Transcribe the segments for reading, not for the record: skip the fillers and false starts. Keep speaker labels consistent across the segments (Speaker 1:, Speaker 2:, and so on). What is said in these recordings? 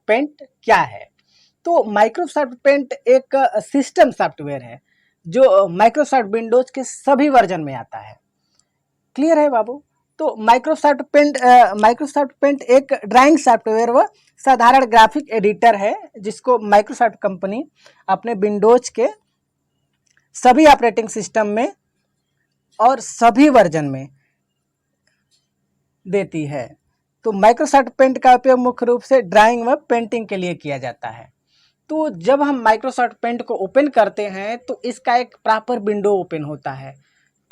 Speaker 1: Paint क्या है? तो माइक्रोसॉफ्ट पेंट एक सिस्टम सॉफ्टवेयर है जो माइक्रोसॉफ्ट विंडोज के सभी वर्जन में आता है। क्लियर है बाबू? तो माइक्रोसॉफ्ट पेंट एक ड्राइंग सॉफ्टवेयर व साधारण ग्राफिक एडिटर है जिसको माइक्रोसॉफ्ट कंपनी अपने विंडोज के सभी ऑपरेटिंग सिस्टम में और सभी वर्जन में देती है। तो माइक्रोसॉफ्ट पेंट का उपयोग मुख्य रूप से ड्राइंग व पेंटिंग के लिए किया जाता है। तो जब हम माइक्रोसॉफ्ट पेंट को ओपन करते हैं तो इसका एक प्रॉपर विंडो ओपन होता है,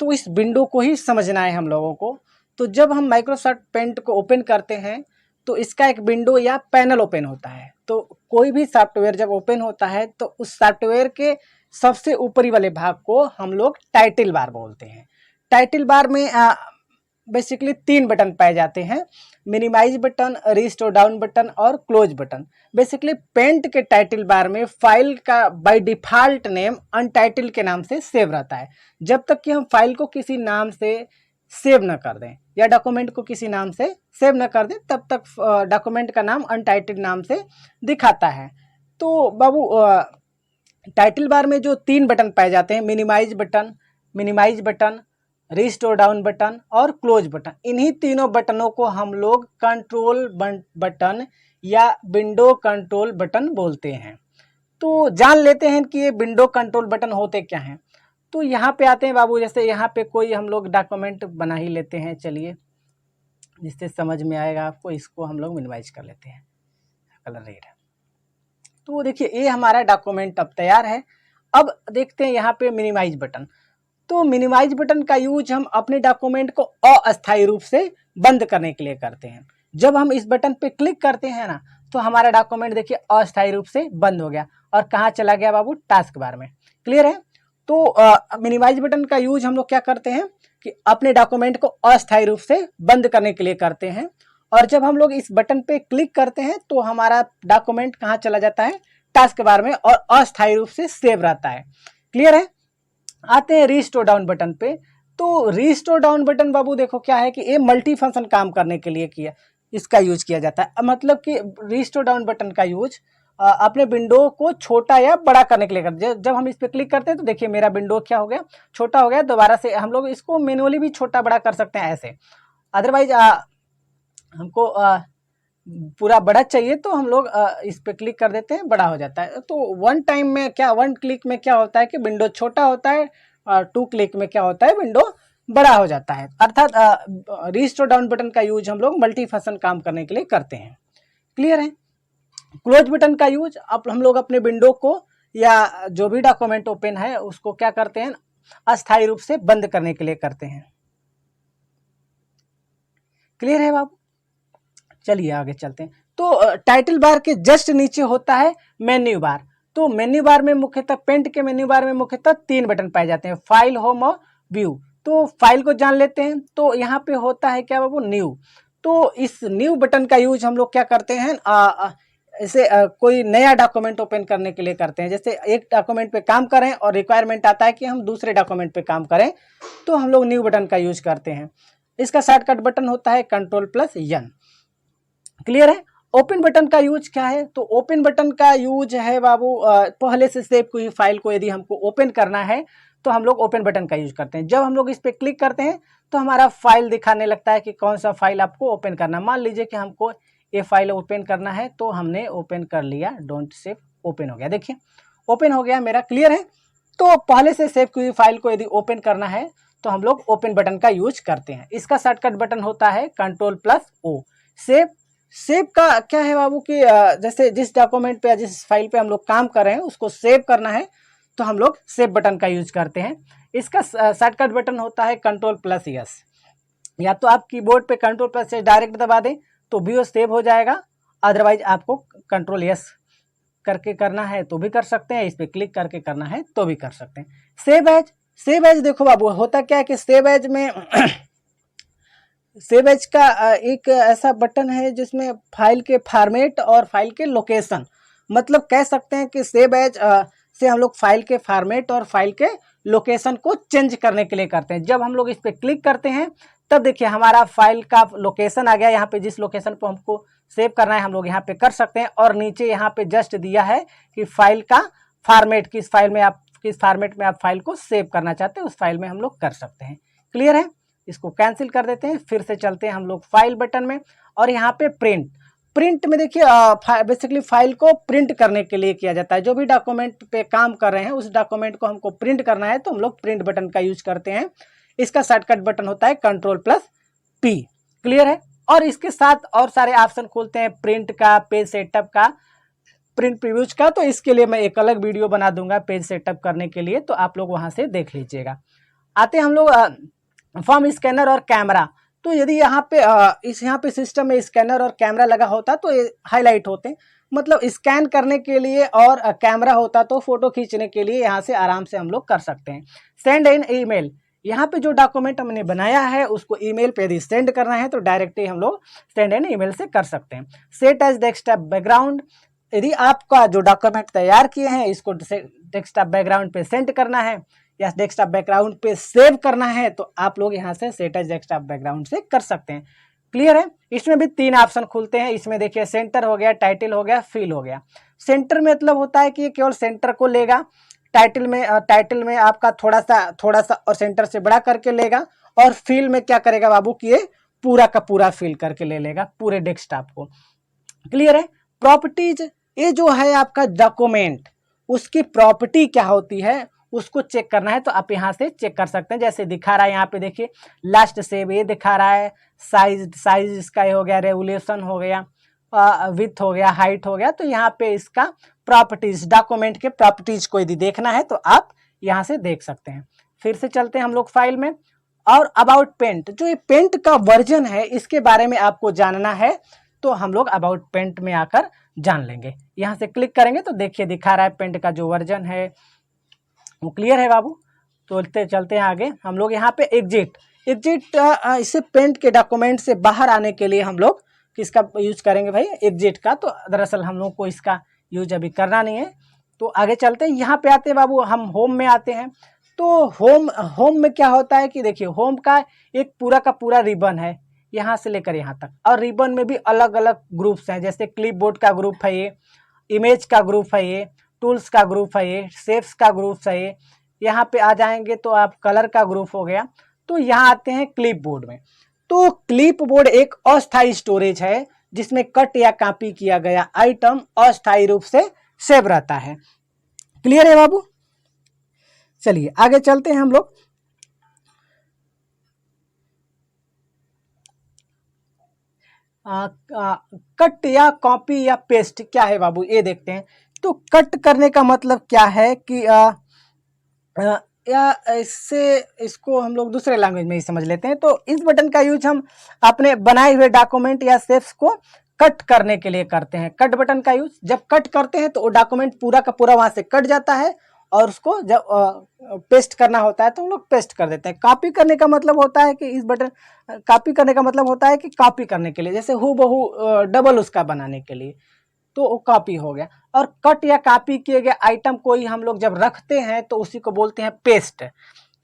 Speaker 1: तो इस विंडो को ही समझना है हम लोगों को। तो जब हम माइक्रोसॉफ्ट पेंट को ओपन करते हैं तो इसका एक विंडो या पैनल ओपन होता है। तो कोई भी सॉफ्टवेयर जब ओपन होता है तो उस सॉफ्टवेयर के सबसे ऊपरी वाले भाग को हम लोग टाइटल बार बोलते हैं। टाइटल बार में बेसिकली 3 बटन पाए जाते हैं, minimize button, restore down button और क्लोज बटन। बेसिकली पेंट के टाइटल बार में फाइल का बाय डिफॉल्ट नेम अनटाइटल के नाम से सेव रहता है। जब तक कि हम फाइल को किसी नाम से सेव न कर दें या डॉक्यूमेंट को किसी नाम से सेव न कर दें तब तक डॉक्यूमेंट का नाम अनटाइटल नाम से दिखाता है। तो बाबू टाइटल बार में जो 3 बटन पाए जाते हैं, minimize button, restore down button और क्लोज बटन, इन्हीं तीनों बटनों को हम लोग कंट्रोल बटन या विंडो कंट्रोल बटन बोलते हैं। तो जान लेते हैं कि ये विंडो कंट्रोल बटन होते क्या हैं। तो यहाँ पे आते हैं बाबू, जैसे यहाँ पे कोई हम लोग डॉक्यूमेंट बना ही लेते हैं, चलिए जिससे समझ में आएगा आपको। इसको हम लोग मिनिमाइज कर लेते हैं, कलर रेड है। तो देखिए ये हमारा डॉक्यूमेंट अब तैयार है। अब देखते हैं यहाँ पे मिनिमाइज बटन। तो मिनिमाइज बटन का यूज हम अपने डॉक्यूमेंट को अस्थायी रूप से बंद करने के लिए करते हैं। जब हम इस बटन पे क्लिक करते हैं ना तो हमारा डॉक्यूमेंट देखिए अस्थायी रूप से बंद हो गया और कहाँ चला गया बाबू? टास्क बार में। क्लियर है? तो मिनिमाइज बटन का यूज हम लोग क्या करते हैं कि अपने डॉक्यूमेंट को अस्थायी रूप से बंद करने के लिए करते हैं। और जब हम लोग इस बटन पे क्लिक करते हैं तो हमारा डॉक्यूमेंट कहाँ चला जाता है? टास्क बार में, और अस्थायी रूप से सेव रहता है। क्लियर है? आते हैं रिस्टोर डाउन बटन पे। तो रिस्टोर डाउन बटन बाबू देखो क्या है कि ये मल्टी फंक्शन काम करने के लिए इसका यूज किया जाता है। मतलब कि रिस्टोर डाउन बटन का यूज अपने विंडो को छोटा या बड़ा करने के लिए करते हैं। जब हम इस पे क्लिक करते हैं तो देखिए मेरा विंडो क्या हो गया? छोटा हो गया। दोबारा से हम लोग इसको मैनुअली भी छोटा बड़ा कर सकते हैं ऐसे। अदरवाइज हमको पूरा बड़ा चाहिए तो हम लोग इस पे क्लिक कर देते हैं, बड़ा हो जाता है। तो वन क्लिक में क्या होता है कि विंडो छोटा होता है, और 2 क्लिक में क्या होता है? विंडो बड़ा हो जाता है। अर्थात रिस्टोर डाउन बटन का यूज हम लोग मल्टी फंक्शन काम करने के लिए करते हैं। क्लियर है? क्लोज बटन का यूज अब हम लोग अपने विंडो को या जो भी डॉक्यूमेंट ओपन है उसको क्या करते हैं? अस्थायी रूप से बंद करने के लिए करते हैं। क्लियर है बाबू? चलिए आगे चलते हैं। तो टाइटल बार के जस्ट नीचे होता है मेन्यू बार। तो मेन्यू बार में मुख्यतः पेंट के मेन्यू बार में मुख्यतः 3 बटन पाए जाते हैं, फाइल, होम और व्यू। तो फाइल को जान लेते हैं। तो यहाँ पे होता है क्या बाबू? न्यू। तो इस न्यू बटन का यूज हम लोग क्या करते हैं? इसे कोई नया डॉक्यूमेंट ओपन करने के लिए करते हैं। जैसे एक डॉक्यूमेंट पे काम करें और रिक्वायरमेंट आता है कि हम दूसरे डॉक्यूमेंट पे काम करें तो हम लोग न्यू बटन का यूज करते हैं। इसका शॉर्टकट बटन होता है Ctrl+N। क्लियर है? ओपन बटन का यूज क्या है? तो ओपन बटन का यूज है बाबू पहले से सेव हुई फाइल को यदि हमको ओपन करना है तो हम लोग ओपन बटन का यूज करते हैं। जब हम लोग इस पे क्लिक करते हैं तो हमारा फाइल दिखाने लगता है कि कौन सा फाइल आपको ओपन करना। मान लीजिए कि हमको ये फाइल ओपन करना है तो हमने ओपन कर लिया, डोंट सेव, ओपन हो गया। देखिए ओपन हो गया मेरा। क्लियर है? तो पहले से सेव हुई फाइल को यदि ओपन करना है तो हम लोग ओपन बटन का यूज करते हैं। इसका शॉर्टकट बटन होता है Ctrl+O। सेव का क्या है बाबू कि जैसे जिस डॉक्यूमेंट पे या जिस फाइल पे हम लोग काम कर रहे हैं उसको सेव करना है तो हम लोग सेव बटन का यूज करते हैं। इसका शॉर्टकट बटन होता है Ctrl+S। या तो आप कीबोर्ड पे Ctrl+S डायरेक्ट दबा दें तो भी वो सेव हो जाएगा, अदरवाइज आपको Ctrl+S करके करना है तो भी कर सकते हैं, इस पे क्लिक करके करना है तो भी कर सकते हैं। सेव एज देखो बाबू होता क्या है कि सेव एज में सेव एज का एक ऐसा बटन है जिसमें फाइल के फॉर्मेट और फाइल के लोकेशन, मतलब कह सकते हैं कि सेव एज से हम लोग फाइल के फॉर्मेट और फाइल के लोकेशन को चेंज करने के लिए करते हैं। जब हम लोग इस पर क्लिक करते हैं तब देखिए हमारा फाइल का लोकेशन आ गया। यहाँ पे जिस लोकेशन पर हमको सेव करना है हम लोग यहाँ पे कर सकते हैं। और नीचे यहाँ पे जस्ट दिया है कि फाइल का फॉर्मेट, किस फॉर्मेट में आप फाइल को सेव करना चाहते हैं उस फाइल में हम लोग कर सकते हैं। क्लियर है? इसको कैंसिल कर देते हैं, फिर से चलते हैं हम लोग फाइल बटन में और यहाँ पे प्रिंट में देखिए बेसिकली फाइल को प्रिंट करने के लिए किया जाता है। जो भी डॉक्यूमेंट पे काम कर रहे हैं उस डॉक्यूमेंट को हमको प्रिंट करना है तो हम लोग प्रिंट बटन का यूज करते हैं। इसका शॉर्टकट बटन होता है Ctrl+P। क्लियर है? और इसके साथ और सारे ऑप्शन खुलते हैं, प्रिंट का, पेज सेटअप का, प्रिंट प्रीव्यूज का। तो इसके लिए मैं एक अलग वीडियो बना दूंगा पेज सेटअप करने के लिए, तो आप लोग वहां से देख लीजिएगा। आते हैं हम लोग फॉर्म स्कैनर और कैमरा। तो यदि यहाँ पे सिस्टम में स्कैनर और कैमरा लगा होता तो ये हाईलाइट होते, मतलब स्कैन करने के लिए, और कैमरा होता तो फोटो खींचने के लिए यहाँ से आराम से हम लोग कर सकते हैं। सेंड इन ईमेल, यहाँ पे जो डॉक्यूमेंट हमने बनाया है उसको ईमेल पे यदि सेंड करना है तो डायरेक्टली हम लोग सेंड इन ईमेल से कर सकते हैं। सेट एज डेस्कटॉप बैकग्राउंड, यदि आपका जो डॉक्यूमेंट तैयार किए हैं इसको डेस्कटॉप बैकग्राउंड पे सेंड करना है या डेस्कटॉप बैकग्राउंड पे सेव करना है तो आप लोग यहाँ से सेट एज डेस्कटॉप बैकग्राउंड से कर सकते हैं। क्लियर है? इसमें भी 3 ऑप्शन खुलते हैं। इसमें देखिए सेंटर हो गया, टाइटल हो गया, फील हो गया। सेंटर में मतलब होता है कि ये केवल सेंटर को लेगा, टाइटल में आपका थोड़ा सा और सेंटर से बड़ा करके लेगा, और फील में क्या करेगा बाबू कि ये पूरा का पूरा फील करके ले लेगा पूरे डेस्कटॉप को। क्लियर है? प्रॉपर्टीज, ये जो है आपका डॉक्यूमेंट, उसकी प्रॉपर्टी क्या होती है उसको चेक करना है तो आप यहाँ से चेक कर सकते हैं। जैसे दिखा रहा है यहाँ पे देखिए लास्ट सेव ये दिखा रहा है, साइज इसका हो गया, रेगुलेशन हो गया, विड्थ हो गया, हाइट हो गया। तो यहाँ पे इसका प्रॉपर्टीज, डॉक्यूमेंट के प्रॉपर्टीज को यदि देखना है तो आप यहाँ से देख सकते हैं। फिर से चलते हैं हम लोग फाइल में। और अबाउट पेंट, जो ये पेंट का वर्जन है इसके बारे में आपको जानना है तो हम लोग अबाउट पेंट में आकर जान लेंगे। यहाँ से क्लिक करेंगे तो देखिए दिखा रहा है पेंट का जो वर्जन है वो। क्लियर है बाबू? तो चलते हैं आगे। हम लोग यहाँ पे एग्जिट, इससे पेंट के डॉक्यूमेंट से बाहर आने के लिए हम लोग किसका यूज करेंगे भाई? एग्जिट का। तो दरअसल हम लोग को इसका यूज अभी करना नहीं है। तो आगे चलते हैं, यहाँ पे आते हैं बाबू, हम होम में आते हैं। तो होम में क्या होता है कि देखिए होम का एक पूरा का पूरा रिबन है यहाँ से लेकर यहाँ तक, और रिबन में भी अलग अलग ग्रुप्स हैं। जैसे क्लिपबोर्ड का ग्रुप है ये, इमेज का ग्रुप है ये, टूल्स का ग्रुप है ये, शेप्स का ग्रुप है ये। यहाँ पे आ जाएंगे तो आप कलर का ग्रुप हो गया। तो यहाँ आते हैं क्लिपबोर्ड में। तो क्लिपबोर्ड एक अस्थायी स्टोरेज है जिसमें कट या कॉपी किया गया आइटम अस्थायी रूप से सेव रहता है। क्लियर है बाबू? चलिए आगे चलते हैं हम लोग। कट या कॉपी या पेस्ट क्या है बाबू ये देखते हैं। तो कट करने का मतलब क्या है कि या इसको हम लोग दूसरे लैंग्वेज में ही समझ लेते हैं। तो इस बटन का यूज हम अपने बनाए हुए डॉक्यूमेंट या शेप्स को कट करने के लिए करते हैं। कट बटन का यूज जब कट करते हैं तो वो डॉक्यूमेंट पूरा का पूरा वहां से कट जाता है, और उसको जब पेस्ट करना होता है तो हम लोग पेस्ट कर देते हैं। कॉपी करने का मतलब होता है कि कॉपी करने का मतलब होता है कि कॉपी करने के लिए, जैसे हूबहू डबल उसका बनाने के लिए, तो वो कॉपी हो गया। और कट या कॉपी किए गए आइटम को ही हम लोग जब रखते हैं तो उसी को बोलते हैं पेस्ट।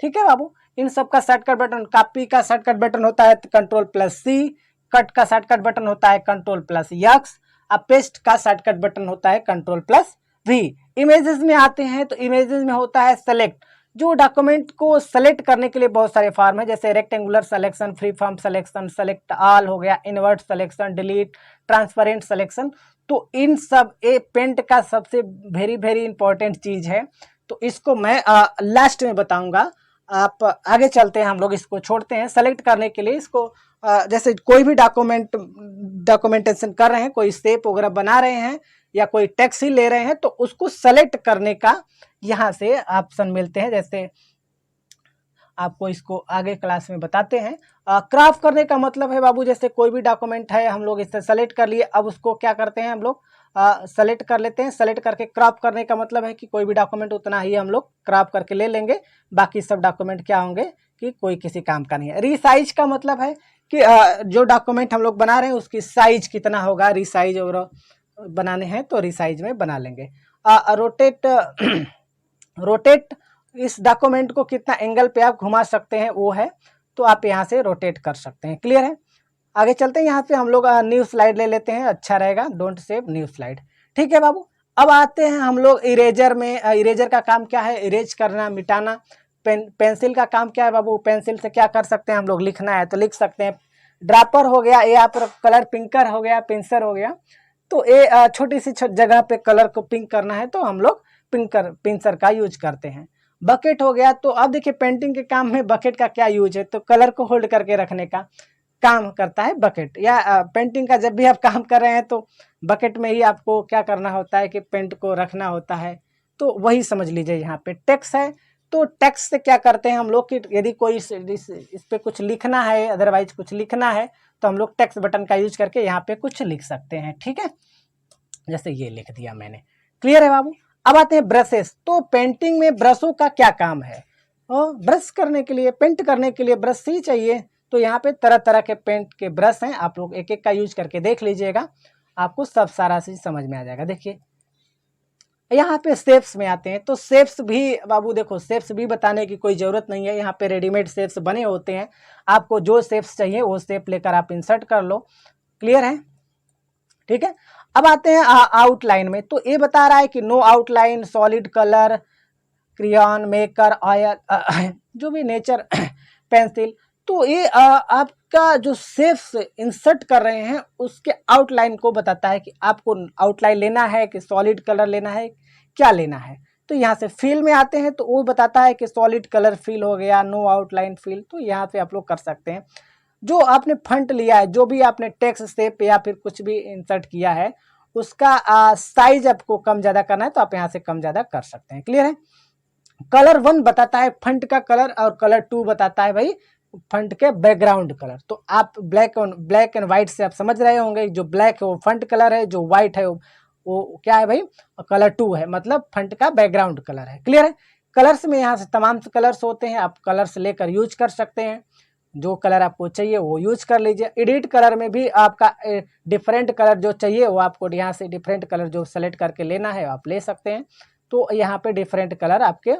Speaker 1: ठीक है बाबू? इन सब का शॉर्टकट बटन, कॉपी का शॉर्टकट बटन होता है Ctrl+C, कट का शॉर्टकट बटन होता है Ctrl+X, अब पेस्ट का शॉर्टकट बटन होता है Ctrl+V। इमेजेस में आते हैं तो इमेजेस में होता है सेलेक्ट। जो डॉक्यूमेंट को सेलेक्ट करने के लिए बहुत सारे फॉर्म है, जैसे rectangular selection, free form selection, select all हो गया, invert selection, delete, transparent selection. तो इन सब ए पेंट का सबसे वेरी इंपॉर्टेंट चीज है, तो इसको मैं लास्ट में बताऊंगा। आप आगे चलते हैं, हम लोग इसको छोड़ते हैं। सेलेक्ट करने के लिए इसको जैसे कोई भी डॉक्यूमेंटेशन कर रहे हैं, कोई स्टेप वगैरह बना रहे हैं या कोई टैक्स ही ले रहे हैं, तो उसको सेलेक्ट करने का यहाँ से ऑप्शन मिलते हैं। जैसे आपको इसको आगे क्लास में बताते हैं। क्रॉप करने का मतलब है बाबू, जैसे कोई भी डॉक्यूमेंट है हम लोग इससे सेलेक्ट कर लिए, अब उसको क्या करते हैं हम लोग सेलेक्ट कर लेते हैं। सेलेक्ट करके क्रॉप करने का मतलब है कि कोई भी डॉक्यूमेंट उतना ही हम लोग क्रॉप करके ले लेंगे, बाकी सब डॉक्यूमेंट क्या होंगे कि कोई किसी काम का नहीं है। रीसाइज का मतलब है कि जो डॉक्यूमेंट हम लोग बना रहे हैं उसकी साइज कितना होगा, रीसाइज और बनाने हैं तो रीसाइज में बना लेंगे। रोटेट इस डॉक्यूमेंट को कितना एंगल पे आप घुमा सकते हैं वो है, तो आप यहाँ से रोटेट कर सकते हैं। क्लियर है? आगे चलते हैं, यहाँ पे हम लोग न्यू स्लाइड ले लेते हैं, अच्छा रहेगा, डोंट सेव न्यू स्लाइड। ठीक है बाबू, अब आते हैं हम लोग इरेजर में। इरेजर का काम क्या है? इरेज करना, मिटाना। पेंसिल का काम क्या है बाबू? पेंसिल से क्या कर सकते हैं हम लोग? लिखना है तो लिख सकते हैं। ड्रापर हो गया, ये आप कलर पिंकर हो गया, पिंसर हो गया। तो ये छोटी सी जगह पे कलर को पिंक करना है तो हम लोग पिंसर का यूज करते हैं। बकेट हो गया, तो अब देखिए पेंटिंग के काम में बकेट का क्या यूज है? तो कलर को होल्ड करके रखने का काम करता है बकेट। या पेंटिंग का जब भी आप काम कर रहे हैं तो बकेट में ही आपको क्या करना होता है कि पेंट को रखना होता है। तो वही समझ लीजिए। यहाँ पे टेक्स्ट है, तो टेक्स्ट से क्या करते हैं हम लोग कि यदि कोई इस पे कुछ लिखना है, अदरवाइज कुछ लिखना है, तो हम लोग टेक्स्ट बटन का यूज करके यहाँ पे कुछ लिख सकते हैं। ठीक है, जैसे ये लिख दिया मैंने। क्लियर है बाबू? अब आते हैं ब्रशेस। तो पेंटिंग में ब्रशों का क्या काम है? ब्रश करने के लिए, पेंट करने के लिए ब्रश ही चाहिए। तो यहाँ पे तरह तरह के पेंट के ब्रश हैं, आप लोग एक एक का यूज करके देख लीजिएगा, आपको सब सारा चीज समझ में आ जाएगा। देखिए यहाँ पे शेप्स में आते हैं, तो शेप्स भी बाबू देखो, शेप्स भी बताने की कोई जरूरत नहीं है, यहाँ पे रेडीमेड शेप्स बने होते हैं। आपको जो शेप्स चाहिए वो शेप लेकर आप इंसर्ट कर लो। क्लियर है? ठीक है, अब आते हैं आउटलाइन में। तो ये बता रहा है कि no outline, solid colour, crayon, maker, oil, जो भी नेचर पेंसिल। तो ये आपका जो शेप्स इंसर्ट कर रहे हैं उसके आउटलाइन को बताता है कि आपको आउटलाइन लेना है कि सॉलिड कलर लेना है, क्या लेना है। तो यहाँ से फिल में आते हैं, तो वो बताता है कि सॉलिड कलर फिल हो गया, नो आउटलाइन फिल। तो यहाँ पे आप लोग कर सकते हैं। जो आपने फंट लिया है, जो भी आपने टेक्स्ट शेप या फिर कुछ भी इंसर्ट किया है, उसका साइज आपको कम ज़्यादा करना है तो आप यहाँ से कम ज़्यादा कर सकते हैं। क्लियर है? कलर 1 बताता है फंट का कलर, और कलर 2 बताता है भाई फंट के बैकग्राउंड कलर। तो आप ब्लैक एंड व्हाइट से आप समझ रहे होंगे, जो ब्लैक है वो फंट कलर है, जो व्हाइट है वो क्या है भाई? कलर 2 है, मतलब फंट का बैकग्राउंड कलर है। क्लियर है? कलर्स में यहाँ से तमाम कलर्स होते हैं, आप कलर्स लेकर यूज कर सकते हैं। जो कलर आपको चाहिए वो यूज कर लीजिए। एडिट कलर में भी आपका डिफरेंट कलर जो चाहिए वो आपको यहाँ से डिफरेंट कलर जो सेलेक्ट करके लेना है आप ले सकते हैं। तो यहाँ पे डिफरेंट कलर आपके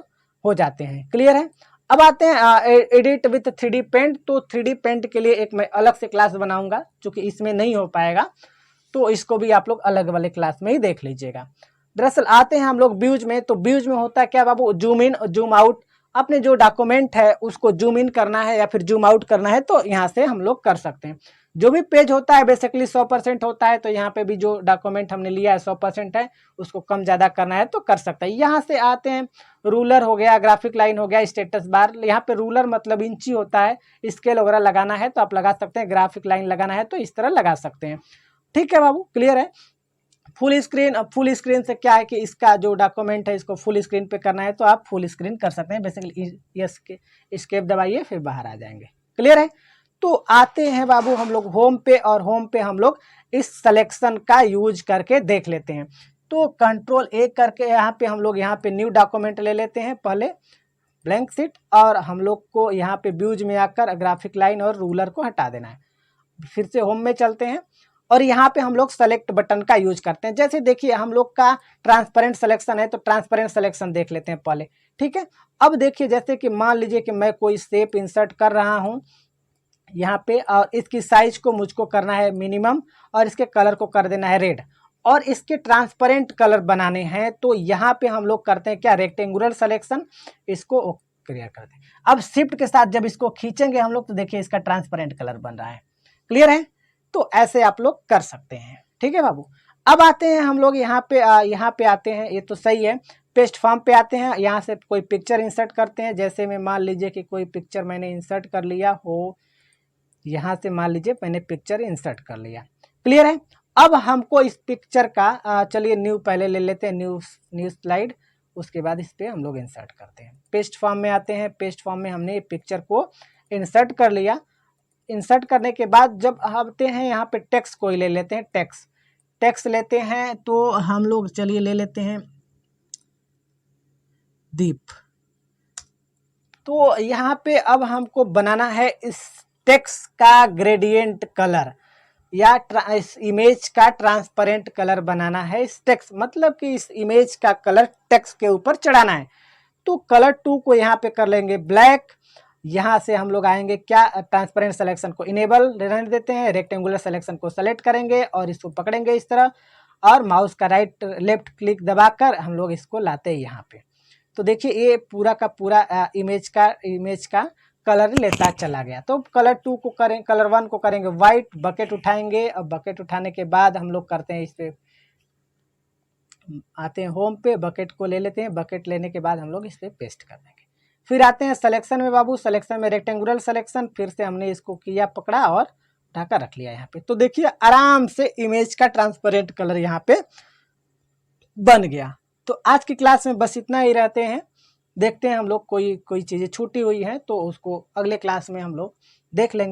Speaker 1: हो जाते हैं। क्लियर है? अब आते हैं एडिट विथ 3D पेंट। तो 3D पेंट के लिए एक मैं अलग से क्लास बनाऊंगा, क्योंकि इसमें नहीं हो पाएगा, तो इसको भी आप लोग अलग वाले क्लास में ही देख लीजिएगा। दरअसल आते हैं हम लोग व्यूज में। तो व्यूज में होता है क्या बाबू? जूम इन और जूम आउट। अपने जो डॉक्यूमेंट है उसको जूम इन करना है या फिर जूम आउट करना है तो यहाँ से हम लोग कर सकते हैं। जो भी पेज होता है बेसिकली 100% होता है, तो यहाँ पे भी जो डॉक्यूमेंट हमने लिया है 100% है, उसको कम ज़्यादा करना है तो कर सकते हैं। यहाँ से आते हैं, रूलर हो गया, ग्राफिक लाइन हो गया, स्टेटस बार। यहाँ पे रूलर मतलब इंची होता है, स्केल वगैरह लगाना है तो आप लगा सकते हैं, ग्राफिक लाइन लगाना है तो इस तरह लगा सकते हैं। ठीक है बाबू? क्लियर है? Full screen. अब फुल स्क्रीन से क्या है कि इसका जो डॉक्यूमेंट है इसको फुल स्क्रीन पे करना है तो आप फुल स्क्रीन कर सकते हैं। बेसिकली यस के एस्केप दबाइए फिर बाहर आ जाएंगे। क्लियर है? तो आते हैं बाबू हम लोग होम पे, और होम पे हम लोग इस सिलेक्शन का यूज करके देख लेते हैं। तो कंट्रोल A करके यहाँ पे हम लोग यहाँ पे न्यू डॉक्यूमेंट ले लेते हैं, पहले ब्लैंक शीट, और हम लोग को यहाँ पे व्यूज में आकर ग्राफिक लाइन और रूलर को हटा देना है। फिर से होम में चलते हैं और यहाँ पे हम लोग सेलेक्ट बटन का यूज करते हैं। जैसे देखिए हम लोग का ट्रांसपेरेंट सिलेक्शन है तो ट्रांसपेरेंट सिलेक्शन देख लेते हैं पहले। ठीक है, अब देखिए जैसे कि मान लीजिए कि मैं कोई शेप इंसर्ट कर रहा हूँ यहाँ पे, और इसकी साइज को मुझको करना है मिनिमम, और इसके कलर को कर देना है रेड, और इसके ट्रांसपेरेंट कलर बनाने हैं। तो यहाँ पे हम लोग करते हैं क्या? रेक्टेंगुलर सिलेक्शन, इसको क्लियर कर दें। अब शिफ्ट के साथ जब इसको खींचेंगे हम लोग तो देखिए इसका ट्रांसपेरेंट कलर बन रहा है। क्लियर है? तो ऐसे आप लोग कर सकते हैं। ठीक है बाबू? अब आते हैं हम लोग यहाँ पे आते हैं, ये तो सही है। पेस्ट फॉर्म पे आते हैं, यहाँ से कोई पिक्चर इंसर्ट करते हैं। जैसे में मान लीजिए कि कोई पिक्चर मैंने इंसर्ट कर लिया हो, यहाँ से मान लीजिए मैंने पिक्चर इंसर्ट कर लिया। क्लियर है? अब हमको इस पिक्चर का चलिए न्यू पहले ले लेते हैं, न्यू स्लाइड, उसके बाद इस पर हम लोग इंसर्ट करते हैं। पेस्ट फॉर्म में आते हैं, पेस्ट फॉर्म में हमने पिक्चर को इंसर्ट कर लिया। इंसर्ट करने के बाद जब आते हैं यहाँ पे टेक्स्ट कोई ले लेते हैं, टेक्स्ट लेते हैं तो हम लोग चलिए ले लेते हैं दीप। तो यहाँ पे अब हमको बनाना है इस टेक्स्ट का ग्रेडियंट कलर, या इस इमेज का ट्रांसपेरेंट कलर बनाना है। इस टेक्स्ट मतलब कि इस इमेज का कलर टेक्स्ट के ऊपर चढ़ाना है। तो कलर 2 को यहाँ पे कर लेंगे ब्लैक, यहाँ से हम लोग आएंगे क्या, ट्रांसपेरेंट सिलेक्शन को इनेबल रहने देते हैं, रेक्टेंगुलर सिलेक्शन को सेलेक्ट करेंगे और इसको पकड़ेंगे इस तरह, और माउस का राइट लेफ्ट क्लिक दबाकर हम लोग इसको लाते हैं यहाँ पे। तो देखिए ये पूरा का पूरा इमेज का कलर लेता चला गया। तो कलर 2 को करें, कलर 1 को करेंगे वाइट, बकेट उठाएंगे, और बकेट उठाने के बाद हम लोग करते हैं, इस पे आते हैं होम पे, बकेट को ले लेते हैं, बकेट लेने के बाद हम लोग इस पे पेस्ट कर देंगे। फिर आते हैं सिलेक्शन में बाबू, सिलेक्शन में रेक्टेंगुलर सिलेक्शन, फिर से हमने इसको किया पकड़ा और ढाका रख लिया यहाँ पे। तो देखिए आराम से इमेज का ट्रांसपेरेंट कलर यहाँ पे बन गया। तो आज की क्लास में बस इतना ही रहते हैं। देखते हैं हम लोग कोई चीज़ें छूटी हुई हैं तो उसको अगले क्लास में हम लोग देख लेंगे।